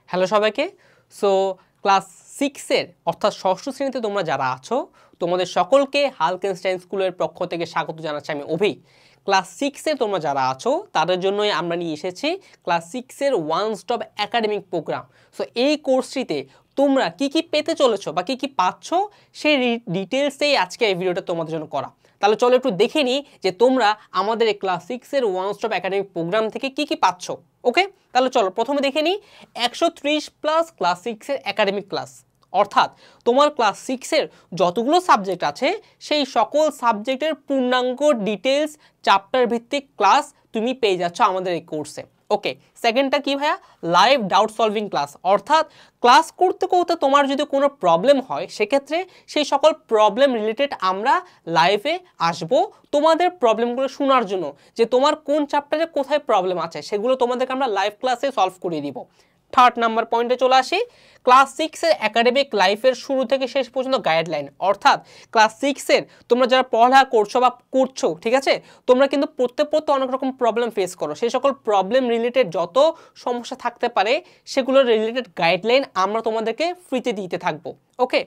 Hello সবাইকে। So class 6 এর অর্থাৎ ষষ্ঠ শ্রেণীতে তোমরা যারা আছো তোমাদের সকলকে হালকেনস্টাইন স্কুলের পক্ষ থেকে স্বাগত জানাচ্ছি আমি অভি। ক্লাস 6 এ তোমরা যারা আছো তাদের জন্যই আমরা নিয়ে এসেছি ক্লাস 6 এর one stop academic program. So এই কোর্সটিতে তোমরা কি কি পেতে চলেছো বা কি কি পাচ্ছ সেই ডিটেলসেই আজকে এই ভিডিওটা তোমাদের জন্য করা। তাহলে চলো একটু দেখে নিই যে তোমরা আমাদের এই ক্লাস 6 এর ওয়ান স্টপ একাডেমিক প্রোগ্রাম থেকে কি কি পাচ্ছ। ওকে, তাহলে চলো প্রথমে দেখে নিই 130+ ক্লাস 6 এর একাডেমিক ক্লাস, অর্থাৎ তোমার ক্লাস 6 এর যতগুলো সাবজেক্ট আছে সেই সকল সাবজেক্টের পূর্ণাঙ্গ ডিটেলস চ্যাপ্টার ভিত্তিক ক্লাস তুমি পেয়ে যাচ্ছ আমাদের এই কোর্সে। ওকে, সেকেন্ডটা কি ভাইয়া? লাইভ ডাউট সলভিং ক্লাস, অর্থাৎ ক্লাস করতে করতে তোমার যদি কোনো প্রবলেম হয় সেক্ষেত্রে সেই সকল প্রবলেম রিলেটেড আমরা লাইভে আসব তোমাদের প্রবলেমগুলো শোনার জন্য, যে তোমার কোন চ্যাপ্টারে কোথায় প্রবলেম আছে সেগুলো তোমাদেরকে আমরা লাইভ ক্লাসে সলভ করে দিব। থার্ড নাম্বার পয়েন্টে চলে আসি, ক্লাস 6 এর একাডেমিক লাইফের শুরু থেকে শেষ পর্যন্ত গাইডলাইন, অর্থাৎ ক্লাস 6 এর তোমরা যারা পড়ালেখা করছো বা করছো, ঠিক আছে, তোমরা কিন্তু পড়তে পড়তে অনেক রকম প্রবলেম ফেস করো, সেই সকল প্রবলেম রিলেটেড যত সমস্যা থাকতে পারে সেগুলোর রিলেটেড গাইডলাইন আমরা তোমাদেরকে ফ্রিতে দিতে থাকবো। ওকে,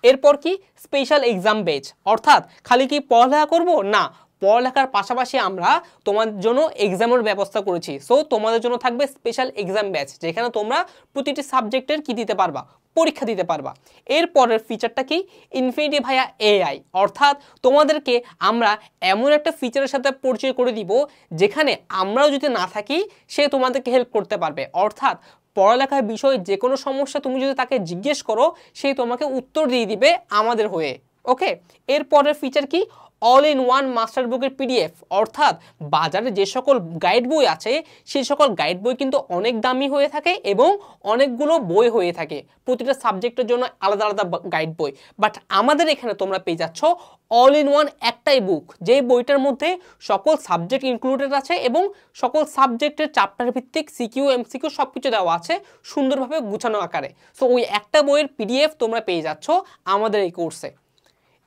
এরপর কি স্পেশাল এক্সাম বেচ, অর্থাৎ খালি কি পড়ালেখা করবো না, পড়ালেখার পাশাপাশি আমরা তোমাদের জন্য এক্সামের ব্যবস্থা করেছি। সো তোমাদের জন্য থাকবে স্পেশাল এক্সাম ব্যাচ, যেখানে তোমরা প্রতিটি সাবজেক্টের কি দিতে পারবা, পরীক্ষা দিতে পারবা। এরপরের ফিচারটা কি? ইনফিনিটি ভাইয়া এআই, অর্থাৎ তোমাদেরকে আমরা এমন একটা ফিচারের সাথে পরিচয় করে দিব যেখানে আমরাও যদি না থাকি সে তোমাদেরকে হেল্প করতে পারবে, অর্থাৎ পড়ালেখার বিষয়ে যে কোনো সমস্যা তুমি যদি তাকে জিজ্ঞেস করো সে তোমাকে উত্তর দিয়ে দিবে আমাদের হয়ে। ওকে, এরপরের ফিচার কি? অল ইন ওয়ান মাস্টার বুকের পিডিএফ, অর্থাৎ বাজারে যে সকল গাইড বই আছে সেই সকল গাইড বই কিন্তু অনেক দামি হয়ে থাকে এবং অনেকগুলো বই হয়ে থাকে, প্রতিটা সাবজেক্টের জন্য আলাদা আলাদা গাইড বই, বাট আমাদের এখানে তোমরা পেয়ে যাচ্ছ অল ইন ওয়ান একটাই বুক, যে বইটার মধ্যে সকল সাবজেক্ট ইনক্লুডেড আছে এবং সকল সাবজেক্টের চ্যাপ্টার ভিত্তিক সিকিউ এমসিকিউ সব কিছু দেওয়া আছে সুন্দরভাবে গুছানো আকারে। সো ওই একটা বইয়ের পিডিএফ তোমরা পেয়ে যাচ্ছ আমাদের এই কোর্সে।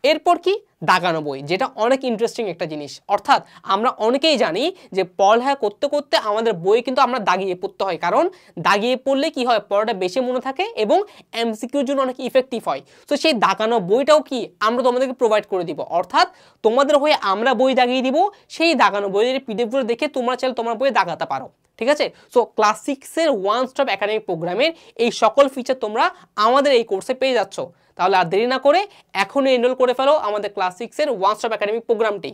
এরপর কি? দাগানো বই, যেটা অনেক ইন্টারেস্টিং একটা জিনিস, অর্থাৎ আমরা অনেকেই জানি যে পড়ালেখা করতে করতে আমাদের বই কিন্তু আমরা দাগিয়ে পড়তে হয়, কারণ দাগিয়ে পড়লে কি হয়, পড়াটা বেশি মনে থাকে এবং এমসিকিউর জন্য অনেক ইফেক্টিভ হয়। তো সেই দাগানো বইটাও কি আমরা তোমাদেরকে প্রোভাইড করে দিব, অর্থাৎ তোমাদের হয়ে আমরা বই দাগিয়ে দিব, সেই দাগানো বইয়ের পিডিএফগুলো দেখে তোমরা চাইলে তোমার বই দাগাতে পারো। ঠিক আছে, সো ক্লাস 6 এর ওয়ান স্টপ একাডেমিক প্রোগ্রামের এই সকল ফিচার তোমরা আমাদের এই কোর্সে পেয়ে যাচ্ছ। তাহলে আর দেরি না করে এখনই এনরোল করে ফেলো আমাদের ক্লাস 6 এর ওয়ান স্টপ একাডেমিক প্রোগ্রামটি।